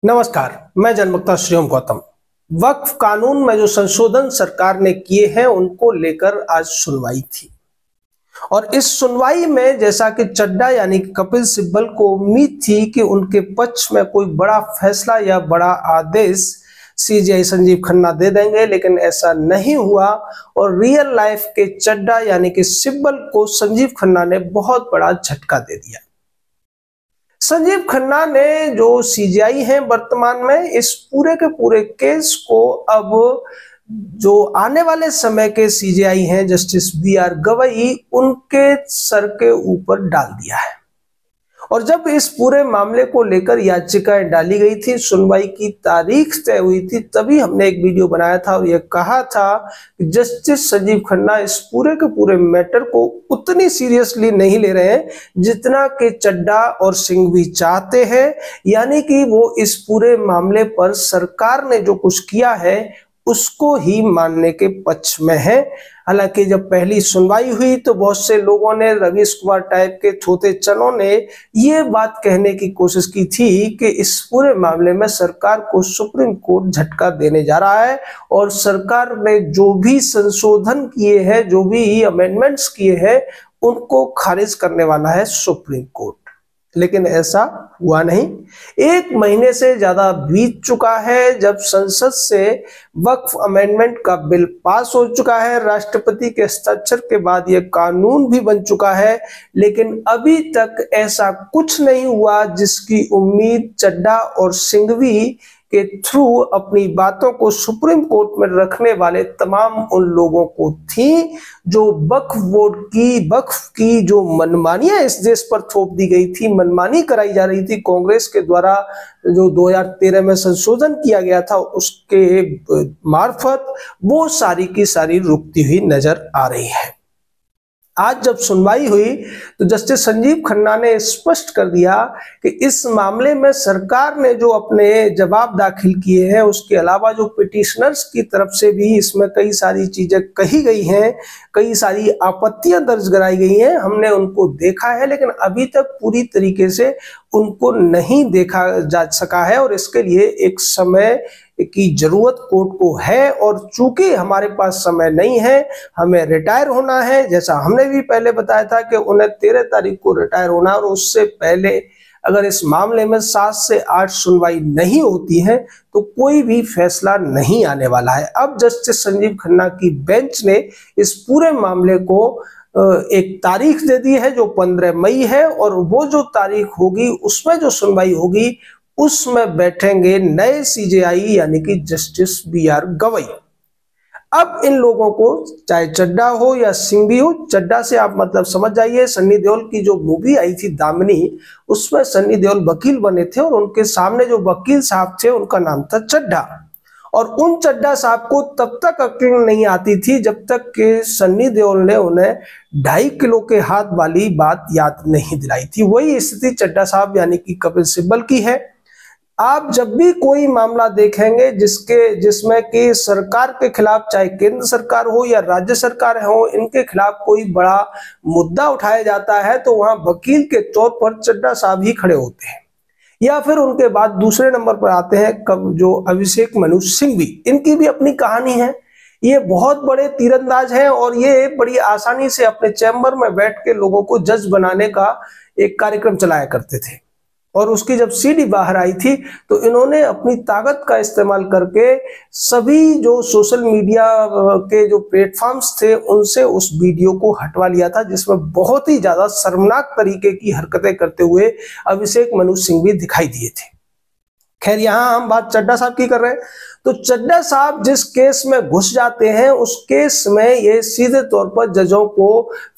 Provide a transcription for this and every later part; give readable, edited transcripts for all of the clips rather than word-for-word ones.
नमस्कार, मैं जनमुक्ता श्रीओम गौतम। वक्फ कानून में जो संशोधन सरकार ने किए हैं उनको लेकर आज सुनवाई थी और इस सुनवाई में जैसा कि चड्डा यानी कि कपिल सिब्बल को उम्मीद थी कि उनके पक्ष में कोई बड़ा फैसला या बड़ा आदेश सीजेआई संजीव खन्ना दे देंगे, लेकिन ऐसा नहीं हुआ और रियल लाइफ के चड्डा यानी कि सिब्बल को संजीव खन्ना ने बहुत बड़ा झटका दे दिया। संजीव खन्ना ने जो सीजेआई हैं वर्तमान में, इस पूरे के पूरे केस को अब जो आने वाले समय के सीजेआई हैं जस्टिस बी.आर. गवई, उनके सर के ऊपर डाल दिया है। और जब इस पूरे मामले को लेकर याचिकाएं डाली गई थी, सुनवाई की तारीख तय हुई थी, तभी हमने एक वीडियो बनाया था और यह कहा था कि जस्टिस संजीव खन्ना इस पूरे के पूरे मैटर को उतनी सीरियसली नहीं ले रहे हैं जितना कि चड्डा और सिंघवी चाहते हैं, यानी कि वो इस पूरे मामले पर सरकार ने जो कुछ किया है उसको ही मानने के पक्ष में है। हालांकि जब पहली सुनवाई हुई तो बहुत से लोगों ने, रवीश कुमार टाइप के थोथे चनों ने ये बात कहने की कोशिश की थी कि इस पूरे मामले में सरकार को सुप्रीम कोर्ट झटका देने जा रहा है और सरकार ने जो भी संशोधन किए हैं, जो भी अमेंडमेंट्स किए हैं, उनको खारिज करने वाला है सुप्रीम कोर्ट। लेकिन ऐसा हुआ नहीं। 1 महीने से ज्यादा बीत चुका है जब संसद से वक्फ अमेंडमेंट का बिल पास हो चुका है, राष्ट्रपति के हस्ताक्षर के बाद यह कानून भी बन चुका है, लेकिन अभी तक ऐसा कुछ नहीं हुआ जिसकी उम्मीद चड्डा और सिंघवी के थ्रू अपनी बातों को सुप्रीम कोर्ट में रखने वाले तमाम उन लोगों को थी जो वक्फ की जो मनमानियां इस देश पर थोप दी गई थी, मनमानी कराई जा रही थी कांग्रेस के द्वारा, जो 2013 में संशोधन किया गया था उसके मार्फत, वो सारी की सारी रुकती हुई नजर आ रही है। आज जब सुनवाई हुई तो जस्टिस संजीव खन्ना ने स्पष्ट कर दिया कि इस मामले में सरकार ने जो अपने जवाब दाखिल किए हैं, उसके अलावा जो पिटिशनर्स की तरफ से भी इसमें कई सारी चीजें कही गई हैं, कई सारी आपत्तियां दर्ज कराई गई हैं, हमने उनको देखा है, लेकिन अभी तक पूरी तरीके से उनको नहीं देखा जा सका है और इसके लिए एक समय की जरूरत कोर्ट को है। और चूंकि हमारे पास समय नहीं है, हमें रिटायर होना है, जैसा हमने भी पहले बताया था कि उन्हें 13 तारीख को रिटायर होना, और उससे पहले अगर इस मामले में 7 से 8 सुनवाई नहीं होती है तो कोई भी फैसला नहीं आने वाला है। अब जस्टिस संजीव खन्ना की बेंच ने इस पूरे मामले को एक तारीख दे दी है जो 15 मई है, और वो जो तारीख होगी उसमें जो सुनवाई होगी उसमें बैठेंगे नए सीजेआई यानी कि जस्टिस बी.आर. गवई। अब इन लोगों को चाहे चड्डा हो या सिंघवी हो, चड्डा से आप मतलब समझ जाइए, सन्नी देओल की जो मूवी आई थी दामिनी, उसमें सन्नी देओल वकील बने थे और उनके सामने जो वकील साहब थे उनका नाम था चड्डा, और उन चड्डा साहब को तब तक अक्ल नहीं आती थी जब तक कि सन्नी देओल ने उन्हें 2.5 किलो के हाथ वाली बात याद नहीं दिलाई थी। वही स्थिति चड्डा साहब यानी कि कपिल सिब्बल की है। आप जब भी कोई मामला देखेंगे जिसमें कि सरकार के खिलाफ, चाहे केंद्र सरकार हो या राज्य सरकार हो, इनके खिलाफ कोई बड़ा मुद्दा उठाया जाता है तो वहां वकील के तौर पर चड्डा साहब ही खड़े होते हैं, या फिर उनके बाद दूसरे नंबर पर आते हैं जो अभिषेक मनु सिंघवी। इनकी भी अपनी कहानी है। ये बहुत बड़े तीरंदाज हैं और ये बड़ी आसानी से अपने चैम्बर में बैठ के लोगों को जज बनाने का एक कार्यक्रम चलाया करते थे, और उसकी जब सीडी बाहर आई थी तो इन्होंने अपनी ताकत का इस्तेमाल करके सभी जो सोशल मीडिया के जो प्लेटफॉर्म्स थे उनसे उस वीडियो को हटवा लिया था, जिसमें बहुत ही ज्यादा शर्मनाक तरीके की हरकतें करते हुए अभिषेक मनु सिंघवी दिखाई दिए थे। खैर, यहां हम बात चड्डा साहब की कर रहे हैं, तो चड्डा साहब जिस केस में घुस जाते हैं उस केस में ये सीधे तौर पर जजों को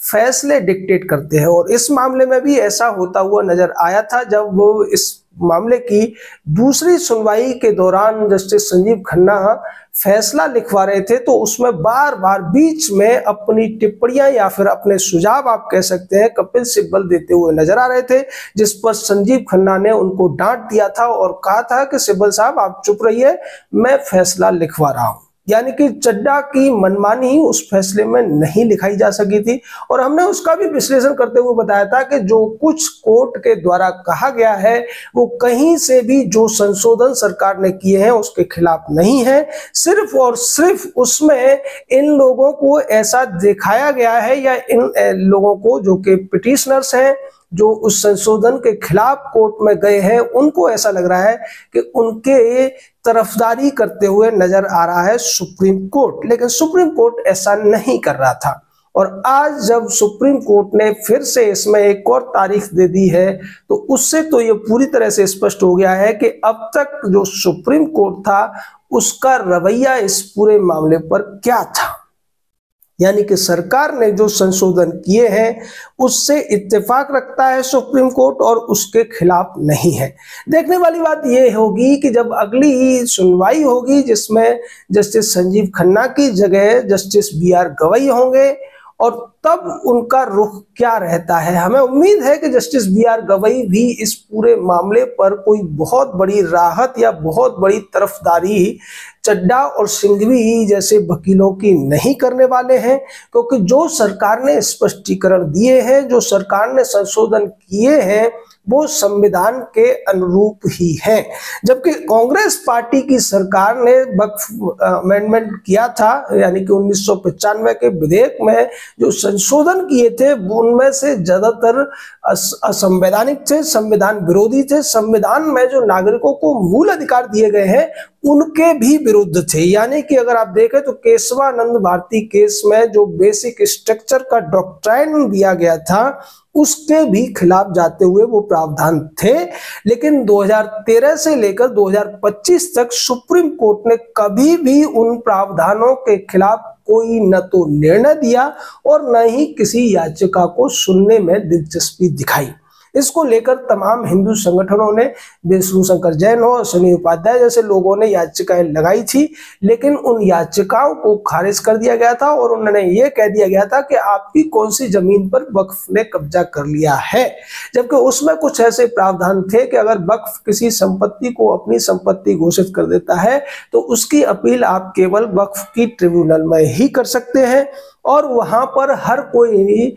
फैसले डिक्टेट करते हैं, और इस मामले में भी ऐसा होता हुआ नजर आया था। जब वो इस मामले की दूसरी सुनवाई के दौरान जस्टिस संजीव खन्ना फैसला लिखवा रहे थे तो उसमें बार बार बीच में अपनी टिप्पणियां या फिर अपने सुझाव आप कह सकते हैं कपिल सिब्बल देते हुए नजर आ रहे थे, जिस पर संजीव खन्ना ने उनको डांट दिया था और कहा था कि सिब्बल साहब आप चुप रहिए, मैं फैसला लिखवा रहा हूं। यानी कि चड्ढा की मनमानी उस फैसले में नहीं लिखाई जा सकी थी। और हमने उसका भी विश्लेषण करते हुए बताया था कि जो कुछ कोर्ट के द्वारा कहा गया है वो कहीं से भी जो संशोधन सरकार ने किए हैं उसके खिलाफ नहीं है। सिर्फ और सिर्फ उसमें इन लोगों को ऐसा दिखाया गया है, या इन लोगों को जो कि पिटिशनर्स हैं, जो उस संशोधन के खिलाफ कोर्ट में गए हैं, उनको ऐसा लग रहा है कि उनके तरफदारी करते हुए नजर आ रहा है सुप्रीम कोर्ट। लेकिन सुप्रीम कोर्ट ऐसा नहीं कर रहा था। और आज जब सुप्रीम कोर्ट ने फिर से इसमें एक और तारीख दे दी है, तो उससे तो ये पूरी तरह से स्पष्ट हो गया है कि अब तक जो सुप्रीम कोर्ट था उसका रवैया इस पूरे मामले पर क्या था। यानी कि सरकार ने जो संशोधन किए हैं उससे इत्तेफाक रखता है सुप्रीम कोर्ट और उसके खिलाफ नहीं है। देखने वाली बात यह होगी कि जब अगली सुनवाई होगी जिसमें जस्टिस संजीव खन्ना की जगह जस्टिस BR गवई होंगे, और तब उनका रुख क्या रहता है। हमें उम्मीद है कि जस्टिस BR गवई भी इस पूरे मामले पर कोई बहुत बड़ी राहत या बहुत बड़ी तरफदारी चड्ढा और सिंघवी जैसे वकीलों की नहीं करने वाले हैं, क्योंकि जो सरकार ने स्पष्टीकरण दिए हैं, जो सरकार ने संशोधन किए हैं, वो संविधान के अनुरूप ही हैं। जबकि कांग्रेस पार्टी की सरकार ने वक्फ अमेंडमेंट किया था, यानी कि 1995 के विधेयक में जो संशोधन किए थे उनमें से ज्यादातर असंवैधानिक थे, संविधान विरोधी थे, संविधान में जो नागरिकों को मूल अधिकार दिए गए हैं उनके भी विरुद्ध थे। यानी कि अगर आप देखें तो केशवानंद भारती केस में जो बेसिक स्ट्रक्चर का डॉक्ट्राइन दिया गया था उसके भी खिलाफ जाते हुए वो प्रावधान थे। लेकिन 2013 से लेकर 2025 तक सुप्रीम कोर्ट ने कभी भी उन प्रावधानों के खिलाफ कोई न तो निर्णय दिया और न ही किसी याचिका को सुनने में दिलचस्पी दिखाई। इसको लेकर तमाम हिंदू संगठनों ने, विष्णु शंकर जैन हो, सनी उपाध्याय जैसे लोगों ने याचिकाएं लगाई थी, लेकिन उन याचिकाओं को खारिज कर दिया गया था और उन्होंने ये कह दिया गया था कि आपकी कौन सी जमीन पर वक्फ ने कब्जा कर लिया है। जबकि उसमें कुछ ऐसे प्रावधान थे कि अगर वक्फ किसी संपत्ति को अपनी संपत्ति घोषित कर देता है तो उसकी अपील आप केवल वक्फ की ट्रिब्यूनल में ही कर सकते हैं, और वहां पर हर कोई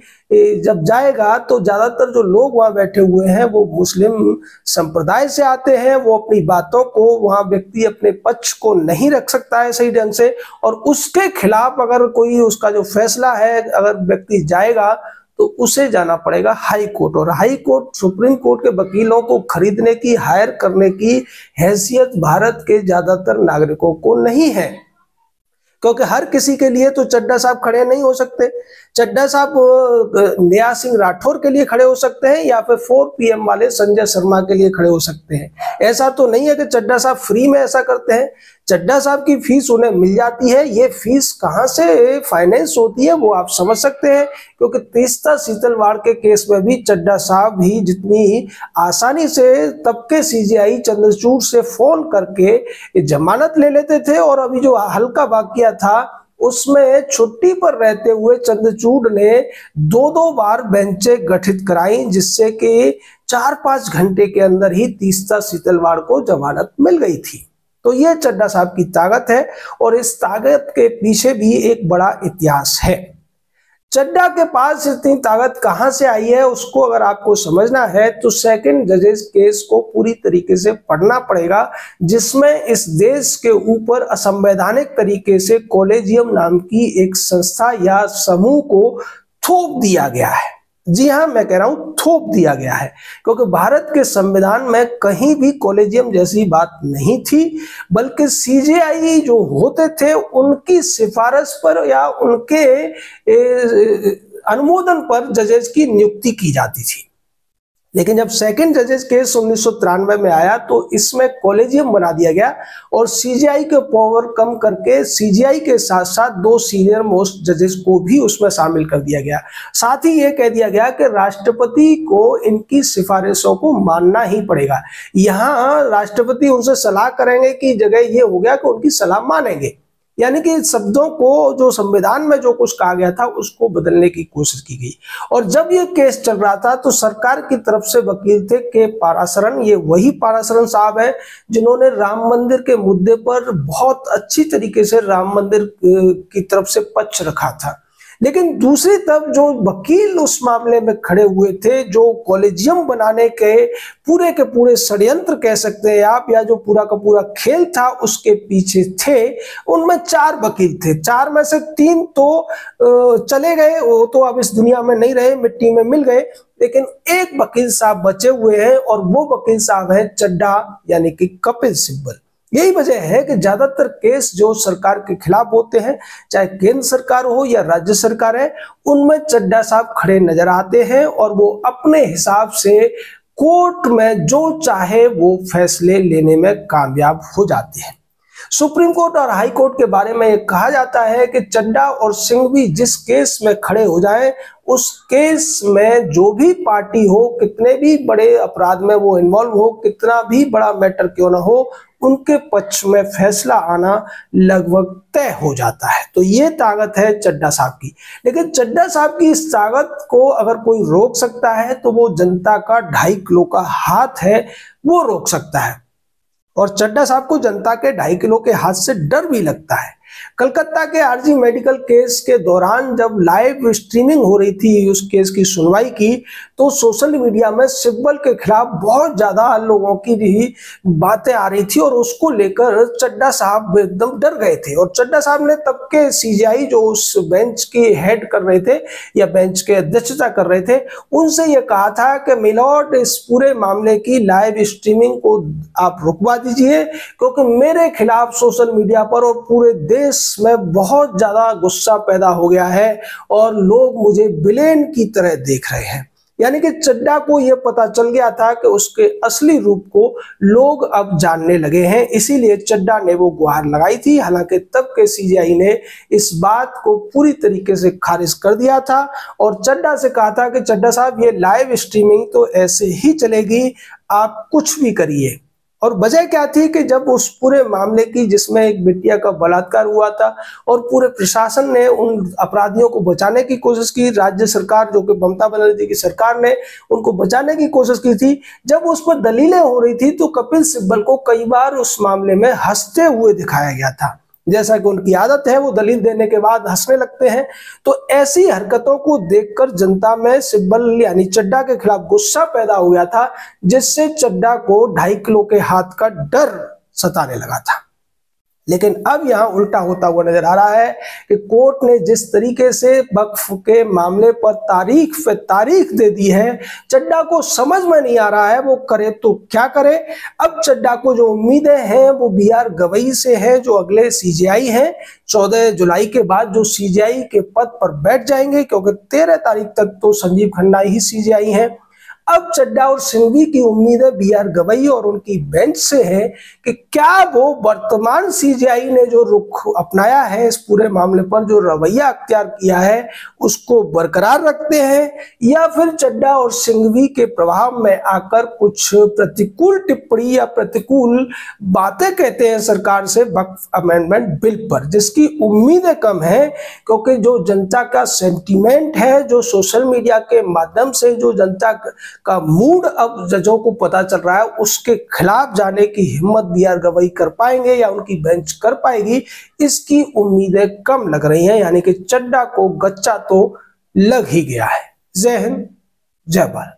जब जाएगा तो ज्यादातर जो लोग वहां बैठे हुए हैं वो मुस्लिम संप्रदाय से आते हैं। वो अपनी बातों को वहां व्यक्ति अपने पक्ष को नहीं रख सकता है सही ढंग से, और उसके खिलाफ अगर कोई उसका जो फैसला है अगर व्यक्ति जाएगा तो उसे जाना पड़ेगा हाई कोर्ट। और हाई कोर्ट सुप्रीम कोर्ट के वकीलों को खरीदने की, हायर करने की हैसियत भारत के ज्यादातर नागरिकों को नहीं है, क्योंकि हर किसी के लिए तो चड्ढा साहब खड़े नहीं हो सकते। चड्ढा साहब न्याय सिंह राठौर के लिए खड़े हो सकते हैं या फिर 4 PM वाले संजय शर्मा के लिए खड़े हो सकते हैं। ऐसा तो नहीं है कि चड्ढा साहब फ्री में ऐसा करते हैं। चड्ढा साहब की फीस उन्हें मिल जाती है। ये फीस कहां से फाइनेंस होती है वो आप समझ सकते हैं, क्योंकि तीस्ता सीतलवाड़ के केस में भी चड्ढा साहब भी जितनी आसानी से तब के CJI चंद्रचूड़ से फोन करके जमानत ले लेते थे, और अभी जो हल्का वाकया था उसमें छुट्टी पर रहते हुए चंद्रचूड़ ने 2-2 बार बेंचें गठित कराई, जिससे कि 4-5 घंटे के अंदर ही तीस्ता सीतलवाड़ को जमानत मिल गई थी। तो ये चड्ढा साहब की ताकत है, और इस ताकत के पीछे भी एक बड़ा इतिहास है। चड्ढा के पास इतनी ताकत कहां से आई है उसको अगर आपको समझना है तो सेकंड जजेस केस को पूरी तरीके से पढ़ना पड़ेगा, जिसमें इस देश के ऊपर असंवैधानिक तरीके से कॉलेजियम नाम की एक संस्था या समूह को थोप दिया गया है। जी हां, मैं कह रहा हूं थोप दिया गया है, क्योंकि भारत के संविधान में कहीं भी कॉलेजियम जैसी बात नहीं थी, बल्कि CJI जो होते थे उनकी सिफारिश पर या उनके अनुमोदन पर जजेस की नियुक्ति की जाती थी। लेकिन जब सेकंड जजेस केस 1993 में आया तो इसमें कॉलेजियम बना दिया गया और CJI के पावर कम करके CJI के साथ साथ 2 सीनियर मोस्ट जजेस को भी उसमें शामिल कर दिया गया। साथ ही ये कह दिया गया कि राष्ट्रपति को इनकी सिफारिशों को मानना ही पड़ेगा। यहाँ राष्ट्रपति उनसे सलाह करेंगे की जगह ये हो गया कि उनकी सलाह मानेंगे। यानी कि शब्दों को जो संविधान में जो कुछ कहा गया था उसको बदलने की कोशिश की गई। और जब ये केस चल रहा था तो सरकार की तरफ से वकील थे के पाराशरन, ये वही पाराशरन साहब हैं जिन्होंने राम मंदिर के मुद्दे पर बहुत अच्छी तरीके से राम मंदिर की तरफ से पक्ष रखा था। लेकिन दूसरी तरफ जो वकील उस मामले में खड़े हुए थे, जो कॉलेजियम बनाने के पूरे षड्यंत्र कह सकते हैं आप, या जो पूरा का पूरा खेल था उसके पीछे थे, उनमें 4 वकील थे। 4 में से 3 तो चले गए, वो तो अब इस दुनिया में नहीं रहे, मिट्टी में मिल गए, लेकिन एक वकील साहब बचे हुए हैं और वो वकील साहब हैं चड्ढा यानी कि कपिल सिब्बल। यही वजह है कि ज्यादातर केस जो सरकार के खिलाफ होते हैं, चाहे केंद्र सरकार हो या राज्य सरकार है, उनमें चड्ढा साहब खड़े नजर आते हैं और वो अपने हिसाब से कोर्ट में जो चाहे वो फैसले लेने में कामयाब हो जाते हैं। सुप्रीम कोर्ट और हाई कोर्ट के बारे में कहा जाता है कि चड्ढा और सिंघवी जिस केस में खड़े हो जाएं, उस केस में जो भी पार्टी हो, कितने भी बड़े अपराध में वो इन्वॉल्व हो, कितना भी बड़ा मैटर क्यों ना हो, उनके पक्ष में फैसला आना लगभग तय हो जाता है। तो ये ताकत है चड्ढा साहब की। लेकिन चड्ढा साहब की इस ताकत को अगर कोई रोक सकता है तो वो जनता का 2.5 किलो का हाथ है, वो रोक सकता है। और चड्ढा साहब को जनता के 2.5 किलो के हाथ से डर भी लगता है। कलकत्ता के आरजी मेडिकल केस के दौरान जब लाइव स्ट्रीमिंग हो रही थी उस केस की सुनवाई की, तो सोशल मीडिया में सिब्बल के खिलाफ बहुत ज्यादा लोगों की भी बातें आ रही थी और उसको लेकर चड्ढा साहब एकदम डर गए थे। और चड्ढा साहब ने तब के सीजीआई जो उस बेंच की हेड कर रहे थे या बेंच के अध्यक्षता कर रहे थे, उनसे यह कहा था कि मिलॉर्ड, इस पूरे मामले की लाइव स्ट्रीमिंग को आप रुकवा दीजिए, क्योंकि मेरे खिलाफ सोशल मीडिया पर और पूरे देश में बहुत ज्यादा गुस्सा पैदा हो गया है और लोग मुझे विलेन की तरह देख रहे हैं। यानी कि चड्ढा को यह पता चल गया था कि उसके असली रूप को लोग अब जानने लगे हैं, इसीलिए चड्ढा ने वो गुहार लगाई थी। हालांकि तब के सीजीआई ने इस बात को पूरी तरीके से खारिज कर दिया था और चड्ढा से कहा था कि चड्ढा साहब, ये लाइव स्ट्रीमिंग तो ऐसे ही चलेगी, आप कुछ भी करिए। और वजह क्या थी कि जब उस पूरे मामले की, जिसमें एक बिटिया का बलात्कार हुआ था और पूरे प्रशासन ने उन अपराधियों को बचाने की कोशिश की, राज्य सरकार जो कि ममता बनर्जी की सरकार ने उनको बचाने की कोशिश की थी, जब उस पर दलीलें हो रही थी तो कपिल सिब्बल को कई बार उस मामले में हंसते हुए दिखाया गया था। जैसा कि उनकी आदत है, वो दलील देने के बाद हंसने लगते हैं। तो ऐसी हरकतों को देखकर जनता में सिब्बल यानी चड्ढा के खिलाफ गुस्सा पैदा हो गया था, जिससे चड्ढा को 2.5 किलो के हाथ का डर सताने लगा था। लेकिन अब यहां उल्टा होता हुआ नजर आ रहा है कि कोर्ट ने जिस तरीके से वक्फ के मामले पर तारीख पे तारीख दे दी है, चड्ढा को समझ में नहीं आ रहा है वो करे तो क्या करे। अब चड्ढा को जो उम्मीदें हैं वो BR गवई से है, जो अगले सीजीआई हैं। 14 जुलाई के बाद जो सीजीआई के पद पर बैठ जाएंगे, क्योंकि 13 तारीख तक तो संजीव खन्ना ही सीजीआई हैं। अब चड्ढा और सिंघवी की उम्मीद है BR गवई और उनकी बेंच से है कि क्या वो वर्तमान सीजीआई ने जो रुख अपनाया है, इस पूरे मामले पर जो रवैया अख्तियार किया है, उसको बरकरार रखते हैं, या फिर चड्ढा और सिंघवी के प्रभाव में आकर कुछ प्रतिकूल टिप्पणी या प्रतिकूल बातें कहते हैं सरकार से वक्फ अमेंडमेंट बिल पर, जिसकी उम्मीदें कम है। क्योंकि जो जनता का सेंटीमेंट है, जो सोशल मीडिया के माध्यम से जो जनता का मूड अब जजों को पता चल रहा है, उसके खिलाफ जाने की हिम्मत BR गवई कर पाएंगे या उनकी बेंच कर पाएगी, इसकी उम्मीदें कम लग रही हैं। यानी कि चड्ढा को गच्चा तो लग ही गया है। जय हिंद, जय भारत।